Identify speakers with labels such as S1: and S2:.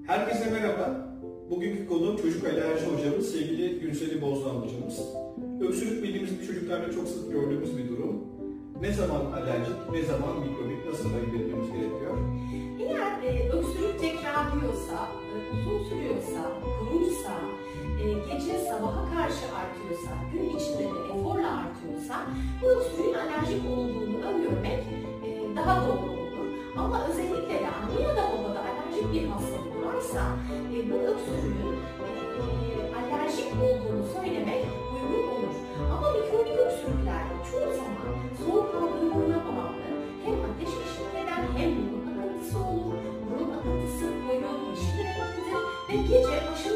S1: Herkese merhaba. Bugünkü konuğum çocuk alerji hocamız sevgili Günseli Bozdoğan hocamız. Öksürük bildiğimiz gibi çocuklarda çok sık gördüğümüz bir durum. Ne zaman alerjik, ne zaman mikrobik, nasıl ayırt etmemiz gerekiyor?
S2: Eğer öksürük tekrarlıyorsa, uzun sürüyorsa, kuruysa, gece sabaha karşı artıyorsa, gün içinde de eforla artıyorsa bu öksürüğün alerjik olduğunu öngörmek daha doğru olur. Ama özellikle de anne ya da babada alerjik bir hastalık varsa bu öksürüğün alerjik olduğunu söylemek uygun olur. Ama mikrobik öksürükler çoğu zaman soğuk algınlığına bağlı hem ateş eşlik eden hem burun akıntısı olur. Burun akıntısı koyu yeşil renklidir ve gece aşırı